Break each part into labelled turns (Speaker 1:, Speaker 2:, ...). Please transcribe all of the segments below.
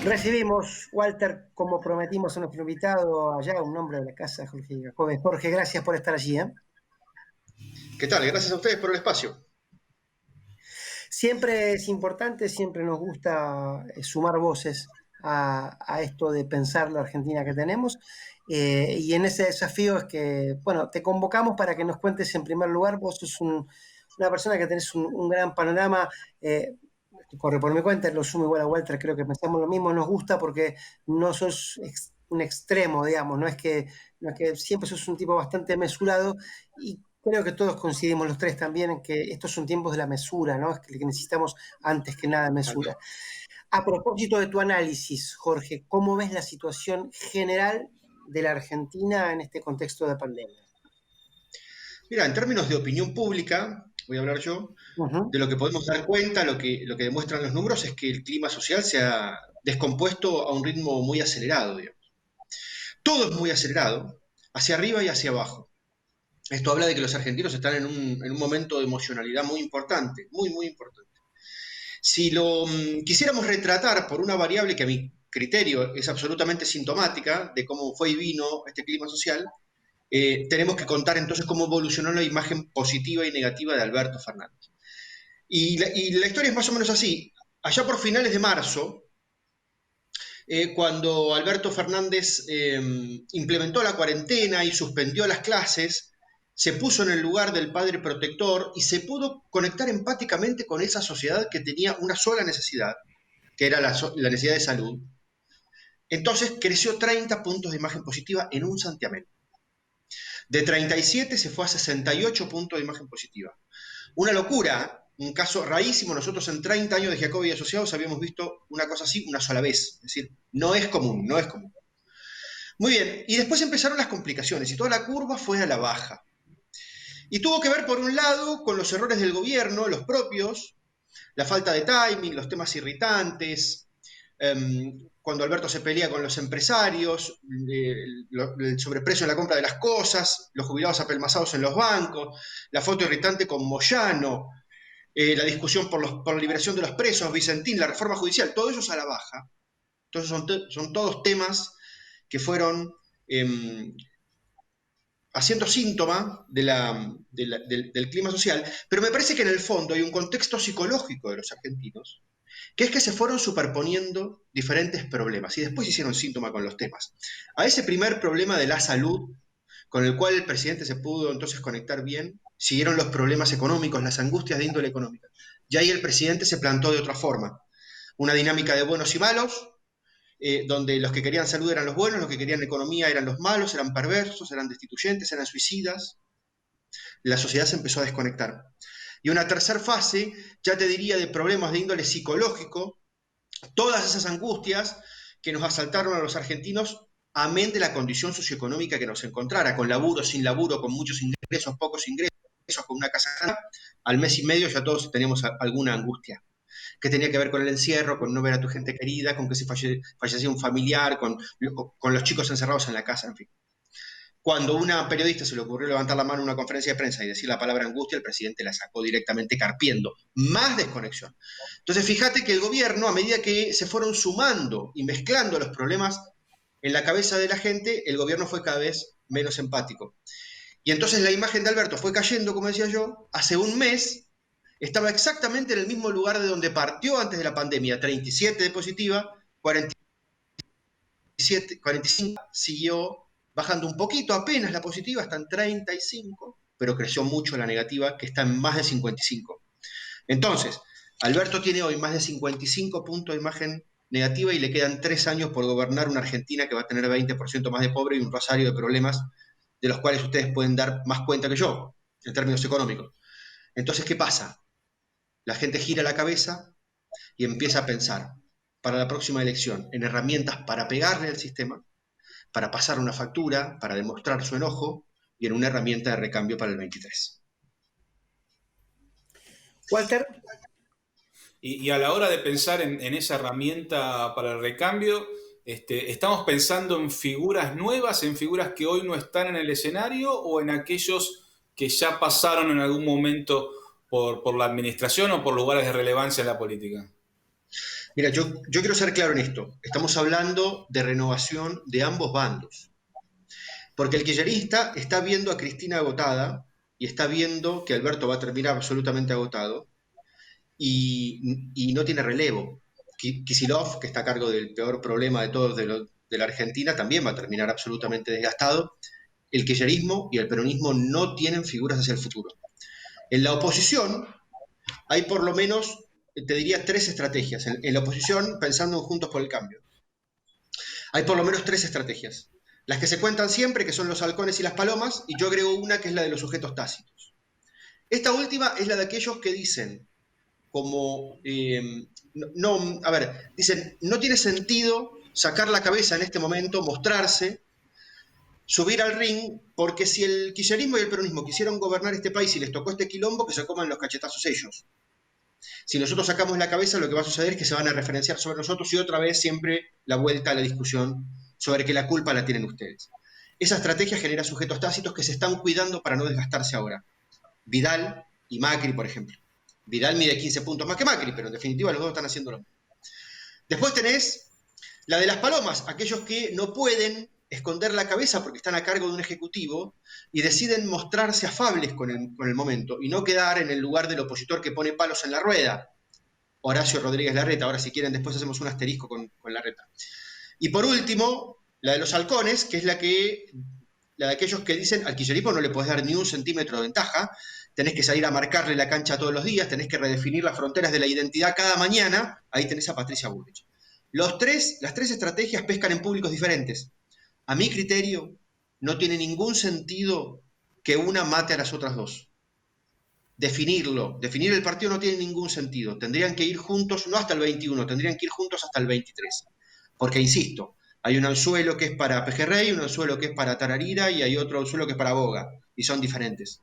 Speaker 1: Recibimos, Walter, como prometimos a nuestro invitado allá, un hombre de la casa, Jorge Jacobe. Jorge, gracias por estar allí.
Speaker 2: ¿Qué tal? Gracias a ustedes por el espacio.
Speaker 1: Siempre es importante, siempre nos gusta sumar voces a esto de pensar la Argentina que tenemos. Y en ese desafío es que, bueno, te convocamos para que nos cuentes en primer lugar, vos sos una persona que tenés un gran panorama. Corre por mi cuenta, lo sumo igual a Walter, creo que pensamos lo mismo, nos gusta porque no sos un extremo, digamos, no es que siempre sos un tipo bastante mesurado y creo que todos coincidimos los tres también en que estos son tiempos de la mesura, ¿no? Es que necesitamos antes que nada mesura. A propósito de tu análisis, Jorge, ¿cómo ves la situación general de la Argentina en este contexto de pandemia?
Speaker 2: Mira, en términos de opinión pública, voy a hablar yo,
Speaker 1: Uh-huh.
Speaker 2: de lo que podemos dar cuenta, lo que demuestran los números es que el clima social se ha descompuesto a un ritmo muy acelerado, digamos. Todo es muy acelerado, hacia arriba y hacia abajo. Esto habla de que los argentinos están en un momento de emocionalidad muy importante, muy, muy importante. Si lo quisiéramos retratar por una variable que a mi criterio es absolutamente sintomática de cómo fue y vino este clima social, tenemos que contar entonces cómo evolucionó la imagen positiva y negativa de Alberto Fernández. Y la historia es más o menos así. Allá por finales de marzo, cuando Alberto Fernández implementó la cuarentena y suspendió las clases, se puso en el lugar del padre protector y se pudo conectar empáticamente con esa sociedad que tenía una sola necesidad, que era la necesidad de salud. Entonces creció 30 puntos de imagen positiva en un santiamén. De 37 se fue a 68 puntos de imagen positiva. Una locura, un caso rarísimo. Nosotros en 30 años de Jacobi y Asociados habíamos visto una cosa así una sola vez. Es decir, no es común, no es común. Muy bien, y después empezaron las complicaciones y toda la curva fue a la baja. Y tuvo que ver, por un lado, con los errores del gobierno, los propios, la falta de timing, los temas irritantes, cuando Alberto se pelea con los empresarios, el sobreprecio en la compra de las cosas, los jubilados apelmazados en los bancos, la foto irritante con Moyano, la discusión por la liberación de los presos, Vicentín, la reforma judicial, todo eso es a la baja. Entonces son todos temas que fueron haciendo síntoma del clima social, pero me parece que en el fondo hay un contexto psicológico de los argentinos, que es que se fueron superponiendo diferentes problemas y después hicieron síntoma con los temas. A ese primer problema de la salud, con el cual el presidente se pudo entonces conectar bien, siguieron los problemas económicos, las angustias de índole económica. Y ahí el presidente se plantó de otra forma, una dinámica de buenos y malos, donde los que querían salud eran los buenos, los que querían economía eran los malos, eran perversos, eran destituyentes, eran suicidas. La sociedad se empezó a desconectar. Y una tercera fase, ya te diría, de problemas de índole psicológico, todas esas angustias que nos asaltaron a los argentinos, amén de la condición socioeconómica que nos encontrara, con laburo, sin laburo, con muchos ingresos, pocos ingresos, con una casa, al mes y medio ya todos teníamos alguna angustia, que tenía que ver con el encierro, con no ver a tu gente querida, con que se fallecía un familiar, con los chicos encerrados en la casa, en fin. Cuando a una periodista se le ocurrió levantar la mano en una conferencia de prensa y decir la palabra angustia, el presidente la sacó directamente carpiendo. Más desconexión. Entonces, fíjate que el gobierno, a medida que se fueron sumando y mezclando los problemas en la cabeza de la gente, el gobierno fue cada vez menos empático. Y entonces la imagen de Alberto fue cayendo, como decía yo. Hace un mes estaba exactamente en el mismo lugar de donde partió antes de la pandemia, 37 de positiva, 45, siguió bajando un poquito apenas la positiva, está en 35, pero creció mucho la negativa, que está en más de 55. Entonces, Alberto tiene hoy más de 55 puntos de imagen negativa y le quedan 3 años por gobernar una Argentina que va a tener 20% más de pobre y un rosario de problemas de los cuales ustedes pueden dar más cuenta que yo, en términos económicos. Entonces, ¿qué pasa? La gente gira la cabeza y empieza a pensar para la próxima elección en herramientas para pegarle al sistema, para pasar una factura, para demostrar su enojo y en una herramienta de recambio para el 23.
Speaker 1: Walter.
Speaker 3: Y a la hora de pensar en esa herramienta para el recambio, ¿estamos pensando en figuras nuevas, en figuras que hoy no están en el escenario o en aquellos que ya pasaron en algún momento por la administración o por lugares de relevancia en la política?
Speaker 2: Mira, yo quiero ser claro en esto. Estamos hablando de renovación de ambos bandos. Porque el kirchnerista está viendo a Cristina agotada y está viendo que Alberto va a terminar absolutamente agotado y no tiene relevo. Kicillof, que está a cargo del peor problema de todos de la Argentina, también va a terminar absolutamente desgastado. El kirchnerismo y el peronismo no tienen figuras hacia el futuro. En la oposición hay por lo menos, te diría, tres estrategias. En la oposición, pensando en Juntos por el Cambio, hay por lo menos tres estrategias. Las que se cuentan siempre, que son los halcones y las palomas, y yo agrego una que es la de los sujetos tácitos. Esta última es la de aquellos que dicen, dicen, no tiene sentido sacar la cabeza en este momento, mostrarse, subir al ring, porque si el kirchnerismo y el peronismo quisieron gobernar este país y les tocó este quilombo, que se coman los cachetazos ellos. Si nosotros sacamos la cabeza, lo que va a suceder es que se van a referenciar sobre nosotros y otra vez siempre la vuelta a la discusión sobre que la culpa la tienen ustedes. Esa estrategia genera sujetos tácitos que se están cuidando para no desgastarse ahora. Vidal y Macri, por ejemplo. Vidal mide 15 puntos más que Macri, pero en definitiva los dos están haciendo lo mismo. Después tenés la de las palomas, aquellos que no pueden esconder la cabeza porque están a cargo de un ejecutivo y deciden mostrarse afables con el momento y no quedar en el lugar del opositor que pone palos en la rueda. Horacio Rodríguez Larreta, ahora si quieren después hacemos un asterisco con Larreta. Y por último, la de los halcones, que es la de aquellos que dicen al kirchnerismo no le podés dar ni un centímetro de ventaja, tenés que salir a marcarle la cancha todos los días, tenés que redefinir las fronteras de la identidad cada mañana, ahí tenés a Patricia Bullrich. Las tres estrategias pescan en públicos diferentes. A mi criterio, no tiene ningún sentido que una mate a las otras dos. Definir el partido no tiene ningún sentido. Tendrían que ir juntos, no hasta el 21, tendrían que ir juntos hasta el 23. Porque, insisto, hay un anzuelo que es para Pejerrey, un anzuelo que es para Tararira y hay otro anzuelo que es para Boga. Y son diferentes.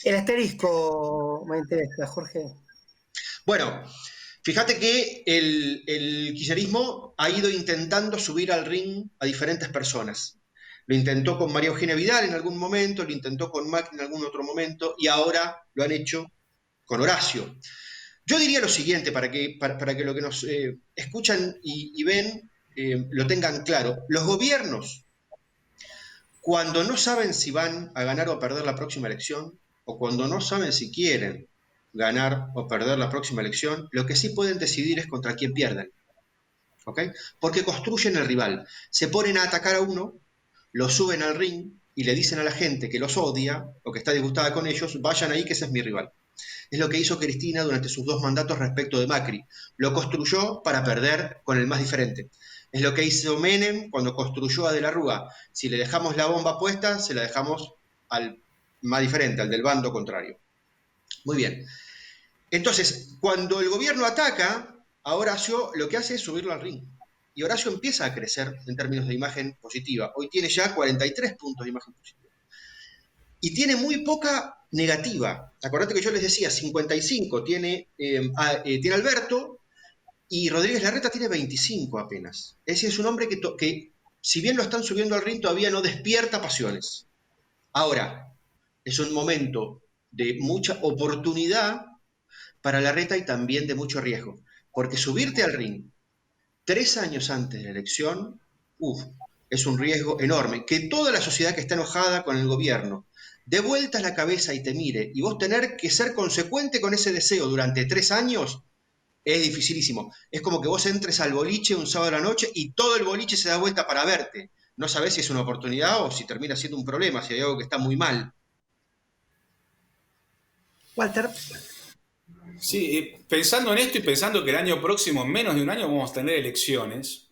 Speaker 1: El asterisco me interesa, Jorge.
Speaker 2: Bueno, fíjate que el kirchnerismo ha ido intentando subir al ring a diferentes personas. Lo intentó con María Eugenia Vidal en algún momento, lo intentó con Macri en algún otro momento y ahora lo han hecho con Horacio. Yo diría lo siguiente, para que lo que nos escuchan y ven lo tengan claro. Los gobiernos, cuando no saben si van a ganar o a perder la próxima elección, o cuando no saben si quieren ganar o perder la próxima elección, lo que sí pueden decidir es contra quién pierden. ¿Okay? Porque construyen el rival. Se ponen a atacar a uno, lo suben al ring y le dicen a la gente que los odia o que está disgustada con ellos, vayan ahí que ese es mi rival. Es lo que hizo Cristina durante sus 2 mandatos respecto de Macri. Lo construyó para perder con el más diferente. Es lo que hizo Menem cuando construyó a De la Rúa. Si le dejamos la bomba puesta, se la dejamos al más diferente, al del bando contrario. Muy bien. Entonces, cuando el gobierno ataca a Horacio, lo que hace es subirlo al ring. Y Horacio empieza a crecer en términos de imagen positiva. Hoy tiene ya 43 puntos de imagen positiva. Y tiene muy poca negativa. Acordate que yo les decía, 55 tiene Alberto y Rodríguez Larreta tiene 25 apenas. Es decir, es un hombre que, si bien lo están subiendo al ring, todavía no despierta pasiones. Ahora, es un momento de mucha oportunidad para Larreta y también de mucho riesgo. Porque subirte al ring 3 años antes de la elección, es un riesgo enorme. Que toda la sociedad que está enojada con el gobierno dé vueltas la cabeza y te mire, y vos tener que ser consecuente con ese deseo durante 3 años, es dificilísimo. Es como que vos entres al boliche un sábado a la noche y todo el boliche se da vuelta para verte. No sabés si es una oportunidad o si termina siendo un problema, si hay algo que está muy mal.
Speaker 1: Walter.
Speaker 3: Sí, pensando en esto y pensando que el año próximo, en menos de un año, vamos a tener elecciones,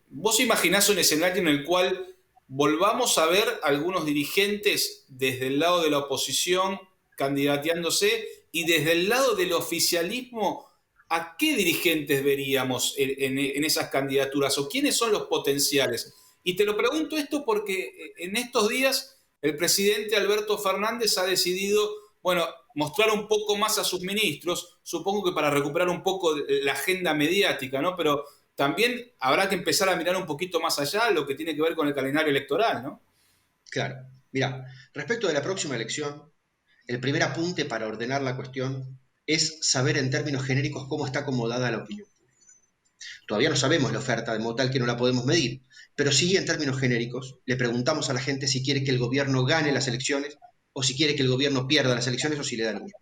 Speaker 3: ¿vos imaginás un escenario en el cual volvamos a ver algunos dirigentes desde el lado de la oposición candidateándose y desde el lado del oficialismo, ¿a qué dirigentes veríamos en esas candidaturas o quiénes son los potenciales? Y te lo pregunto esto porque en estos días el presidente Alberto Fernández ha decidido, bueno, mostrar un poco más a sus ministros, supongo que para recuperar un poco la agenda mediática, ¿no? Pero también habrá que empezar a mirar un poquito más allá lo que tiene que ver con el calendario electoral, ¿no?
Speaker 2: Claro. Mira, respecto de la próxima elección, el primer apunte para ordenar la cuestión es saber en términos genéricos cómo está acomodada la opinión pública. Todavía no sabemos la oferta, de modo tal que no la podemos medir, pero sí en términos genéricos le preguntamos a la gente si quiere que el gobierno gane las elecciones o si quiere que el gobierno pierda las elecciones o si le da lo mismo.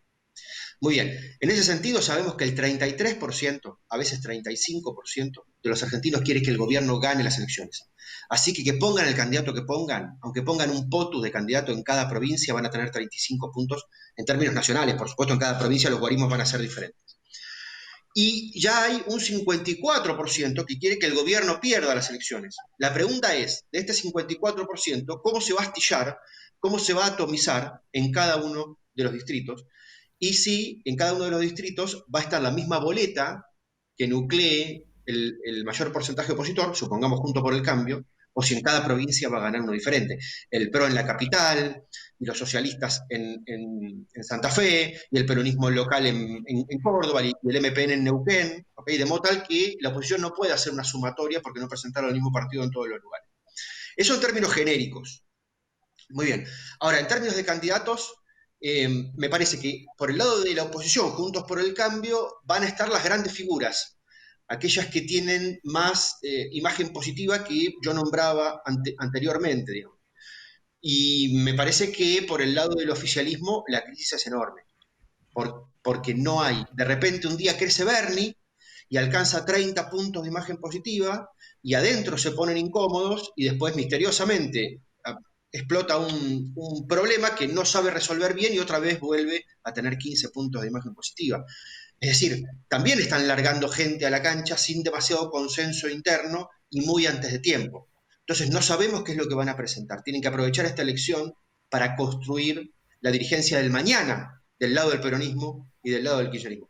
Speaker 2: Muy bien, en ese sentido sabemos que el 33%, a veces 35% de los argentinos quiere que el gobierno gane las elecciones. Así que pongan el candidato que pongan, aunque pongan un POTUS de candidato en cada provincia, van a tener 35 puntos en términos nacionales. Por supuesto, en cada provincia los guarismos van a ser diferentes. Y ya hay un 54% que quiere que el gobierno pierda las elecciones. La pregunta es, de este 54%, ¿cómo se va a astillar, cómo se va a atomizar en cada uno de los distritos? Y si en cada uno de los distritos va a estar la misma boleta que nuclee el mayor porcentaje opositor, supongamos Juntos por el Cambio, o si en cada provincia va a ganar uno diferente. El PRO en la capital, y los socialistas en Santa Fe, y el peronismo local en Córdoba, y el MPN en Neuquén, ¿okay? De modo tal que la oposición no puede hacer una sumatoria porque no presentaron el mismo partido en todos los lugares. Eso en términos genéricos. Muy bien. Ahora, en términos de candidatos, me parece que por el lado de la oposición, Juntos por el Cambio, van a estar las grandes figuras, aquellas que tienen más imagen positiva que yo nombraba anteriormente, digamos. Y me parece que por el lado del oficialismo la crisis es enorme, porque no hay, de repente un día crece Bernie y alcanza 30 puntos de imagen positiva y adentro se ponen incómodos y después misteriosamente explota un problema que no sabe resolver bien y otra vez vuelve a tener 15 puntos de imagen positiva. Es decir, también están largando gente a la cancha sin demasiado consenso interno y muy antes de tiempo. Entonces no sabemos qué es lo que van a presentar. Tienen que aprovechar esta elección para construir la dirigencia del mañana del lado del peronismo y del lado del kirchnerismo.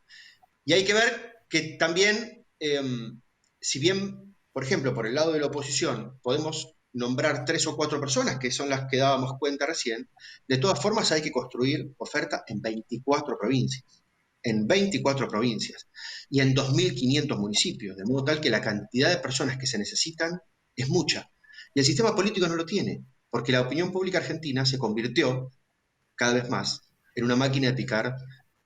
Speaker 2: Y hay que ver que también, si bien, por ejemplo, por el lado de la oposición podemos nombrar 3 o 4 personas, que son las que dábamos cuenta recién, de todas formas hay que construir oferta en 24 provincias. En 24 provincias y en 2.500 municipios, de modo tal que la cantidad de personas que se necesitan es mucha. Y el sistema político no lo tiene, porque la opinión pública argentina se convirtió cada vez más en una máquina de picar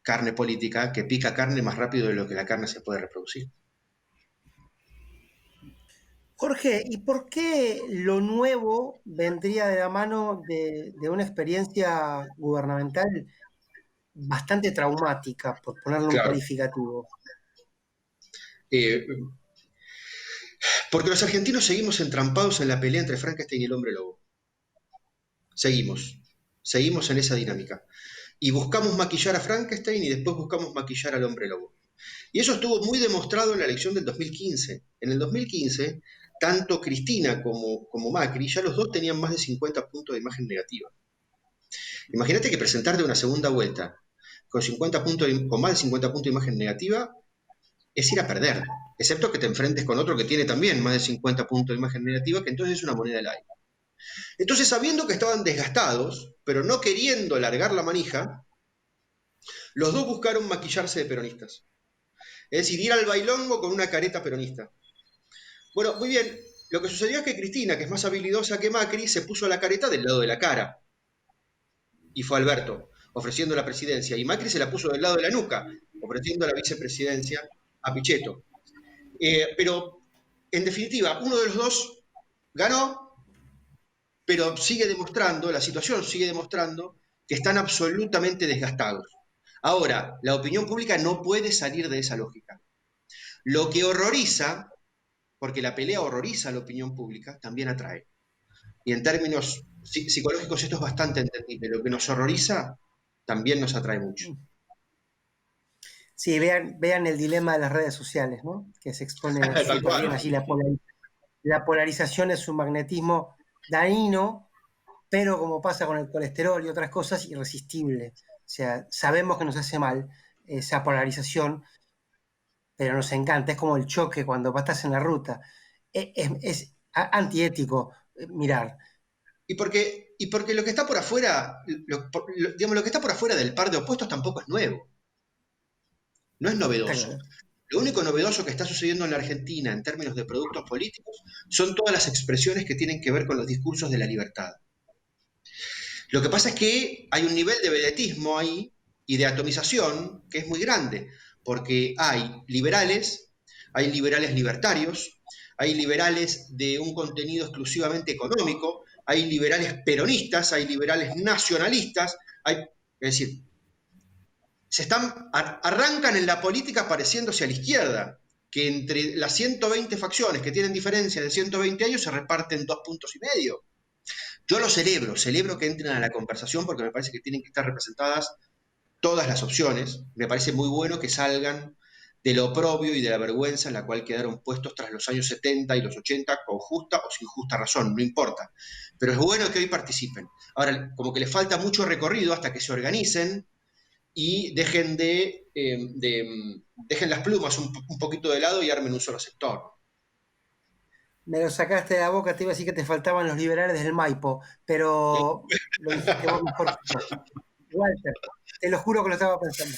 Speaker 2: carne política que pica carne más rápido de lo que la carne se puede reproducir.
Speaker 1: Jorge, ¿y por qué lo nuevo vendría de la mano de una experiencia gubernamental bastante traumática, por ponerle un
Speaker 2: Claro.
Speaker 1: calificativo?
Speaker 2: Porque los argentinos seguimos entrampados en la pelea entre Frankenstein y el hombre lobo. Seguimos en esa dinámica. Y buscamos maquillar a Frankenstein y después buscamos maquillar al hombre lobo. Y eso estuvo muy demostrado en la elección del 2015. En el 2015, tanto Cristina como Macri, ya los dos tenían más de 50 puntos de imagen negativa. Imagínate que presentarte una segunda vuelta con más de 50 puntos de imagen negativa es ir a perder, excepto que te enfrentes con otro que tiene también más de 50 puntos de imagen negativa, que entonces es una moneda al aire. Entonces, sabiendo que estaban desgastados, pero no queriendo largar la manija, los dos buscaron maquillarse de peronistas. Es decir, ir al bailongo con una careta peronista. Bueno, muy bien, lo que sucedió es que Cristina, que es más habilidosa que Macri, se puso la careta del lado de la cara. Y fue Alberto, ofreciendo la presidencia. Y Macri se la puso del lado de la nuca, ofreciendo la vicepresidencia a Pichetto. Pero, en definitiva, uno de los dos ganó, pero la situación sigue demostrando que están absolutamente desgastados. Ahora, la opinión pública no puede salir de esa lógica. Lo que horroriza, porque la pelea horroriza a la opinión pública, también atrae. Y en términos psicológicos esto es bastante entendible. Lo que nos horroriza también nos atrae mucho.
Speaker 1: Sí, vean el dilema de las redes sociales, ¿no? Que se expone súper bien allí. La polarización es un magnetismo dañino, pero como pasa con el colesterol y otras cosas, irresistible. O sea, sabemos que nos hace mal esa polarización, pero nos encanta. Es como el choque cuando estás en la ruta. Es antiético mirar.
Speaker 2: Y porque lo que está por afuera, digamos, lo que está por afuera del par de opuestos tampoco es nuevo. No es novedoso.
Speaker 1: Claro.
Speaker 2: Lo único novedoso que está sucediendo en la Argentina en términos de productos políticos son todas las expresiones que tienen que ver con los discursos de la libertad. Lo que pasa es que hay un nivel de vedetismo ahí y de atomización que es muy grande, porque hay liberales libertarios, hay liberales de un contenido exclusivamente económico, hay liberales peronistas, hay liberales nacionalistas, es decir, arrancan en la política pareciéndose a la izquierda, que entre las 120 facciones que tienen diferencia de 120 años se reparten 2,5 puntos. Yo lo celebro que entren a la conversación porque me parece que tienen que estar representadas todas las opciones. Me parece muy bueno que salgan de lo oprobio y de la vergüenza en la cual quedaron puestos tras los años 70 y los 80 con justa o sin justa razón, no importa. Pero es bueno que hoy participen. Ahora, como que les falta mucho recorrido hasta que se organicen y dejen las plumas un poquito de lado y armen un solo sector.
Speaker 1: Me lo sacaste de la boca, te iba a decir que te faltaban los liberales del Maipo, pero lo dijiste vos mejor que yo. Walter, te lo juro que lo estaba pensando.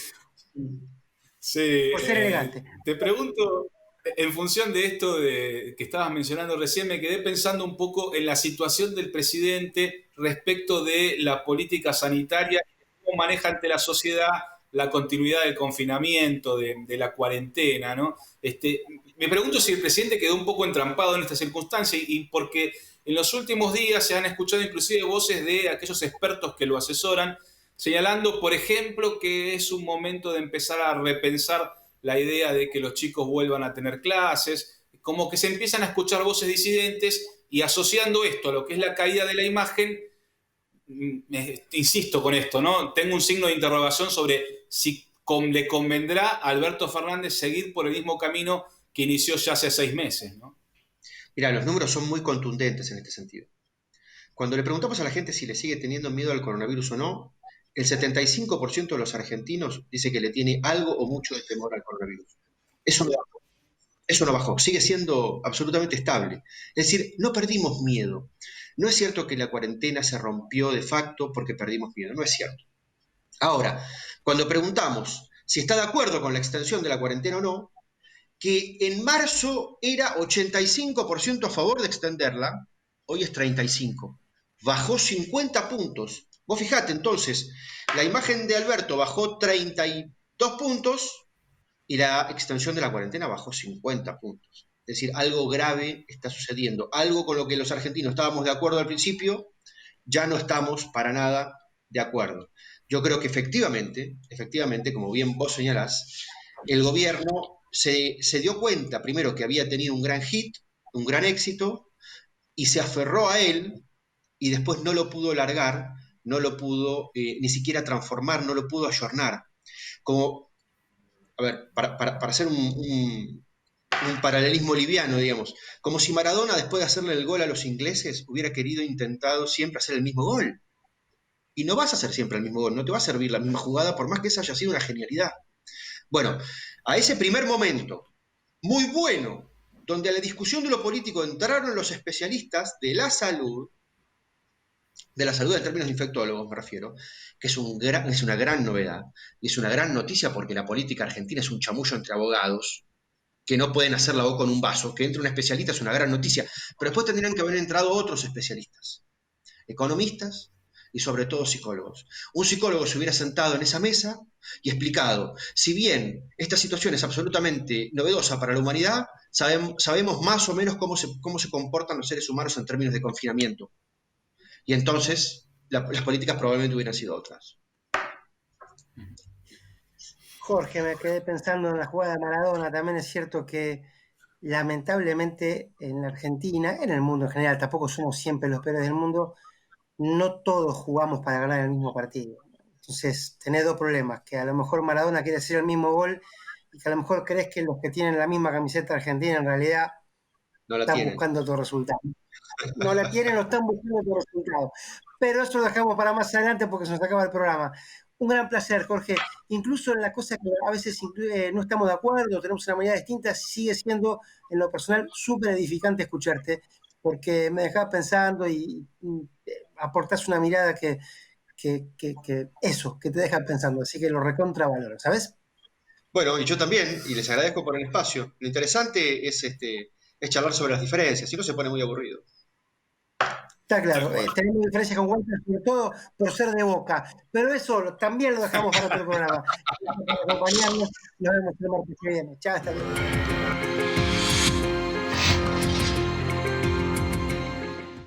Speaker 3: Sí,
Speaker 1: Por ser elegante.
Speaker 3: Te pregunto, en función de esto que estabas mencionando recién, me quedé pensando un poco en la situación del presidente respecto de la política sanitaria, cómo maneja ante la sociedad la continuidad del confinamiento, de la cuarentena, ¿no? Me pregunto si el presidente quedó un poco entrampado en esta circunstancia y porque en los últimos días se han escuchado inclusive voces de aquellos expertos que lo asesoran, señalando, por ejemplo, que es un momento de empezar a repensar la idea de que los chicos vuelvan a tener clases, como que se empiezan a escuchar voces disidentes y asociando esto a lo que es la caída de la imagen, insisto con esto, ¿no? Tengo un signo de interrogación sobre si le convendrá a Alberto Fernández seguir por el mismo camino que inició ya hace 6 meses, ¿no?
Speaker 2: Mira, los números son muy contundentes en este sentido. Cuando le preguntamos a la gente si le sigue teniendo miedo al coronavirus o no, el 75% de los argentinos dice que le tiene algo o mucho de temor al coronavirus. Eso no bajó, sigue siendo absolutamente estable. Es decir, no perdimos miedo. No es cierto que la cuarentena se rompió de facto porque perdimos miedo, no es cierto. Ahora, cuando preguntamos si está de acuerdo con la extensión de la cuarentena o no, que en marzo era 85% a favor de extenderla, hoy es 35%. Bajó 50 puntos. Vos fijate, entonces, la imagen de Alberto bajó 32 puntos y la extensión de la cuarentena bajó 50 puntos. Es decir, algo grave está sucediendo. Algo con lo que los argentinos estábamos de acuerdo al principio, ya no estamos para nada de acuerdo. Yo creo que efectivamente, como bien vos señalás, el gobierno se dio cuenta, primero, que había tenido un gran hit, un gran éxito, y se aferró a él, y después no lo pudo largar, no lo pudo ni siquiera transformar, no lo pudo ayornar. Como, a ver, para hacer un paralelismo liviano, digamos, como si Maradona, después de hacerle el gol a los ingleses, hubiera intentado siempre hacer el mismo gol. Y no vas a hacer siempre el mismo gol, no te va a servir la misma jugada, por más que esa haya sido una genialidad. Bueno, a ese primer momento, muy bueno, donde a la discusión de lo político entraron los especialistas de la salud en términos de infectólogos me refiero, que es una gran novedad, y es una gran noticia porque la política argentina es un chamullo entre abogados, que no pueden hacer la boca con un vaso, que entre un especialista es una gran noticia, pero después tendrían que haber entrado otros especialistas, economistas y sobre todo psicólogos. Un psicólogo se hubiera sentado en esa mesa y explicado, si bien esta situación es absolutamente novedosa para la humanidad, sabemos más o menos cómo se comportan los seres humanos en términos de confinamiento. Y entonces las políticas probablemente hubieran sido otras.
Speaker 1: Jorge, me quedé pensando en la jugada de Maradona. También es cierto que lamentablemente en la Argentina, en el mundo en general, tampoco somos siempre los peores del mundo, no todos jugamos para ganar el mismo partido. Entonces, tenés dos problemas, que a lo mejor Maradona quiere hacer el mismo gol y que a lo mejor crees que los que tienen la misma camiseta argentina en realidad
Speaker 2: no la
Speaker 1: están
Speaker 2: tienen.
Speaker 1: buscando otro resultado. No la tienen o están buscando otro resultado. Pero eso lo dejamos para más adelante porque se nos acaba el programa. Un gran placer, Jorge. Incluso en la cosa que a veces no estamos de acuerdo, tenemos una manera distinta, sigue siendo, en lo personal, súper edificante escucharte, porque me dejás pensando y aportás una mirada que te deja pensando. Así que lo recontravaloro, ¿sabes?
Speaker 2: Bueno, y yo también, y les agradezco por el espacio. Lo interesante es charlar sobre las diferencias, si no se pone muy aburrido.
Speaker 1: Está claro, tenemos diferencias con Walter, sobre todo por ser de Boca, pero eso también lo dejamos para otro programa. Gracias por acompañarnos, nos vemos el martes que viene. Chao, hasta luego.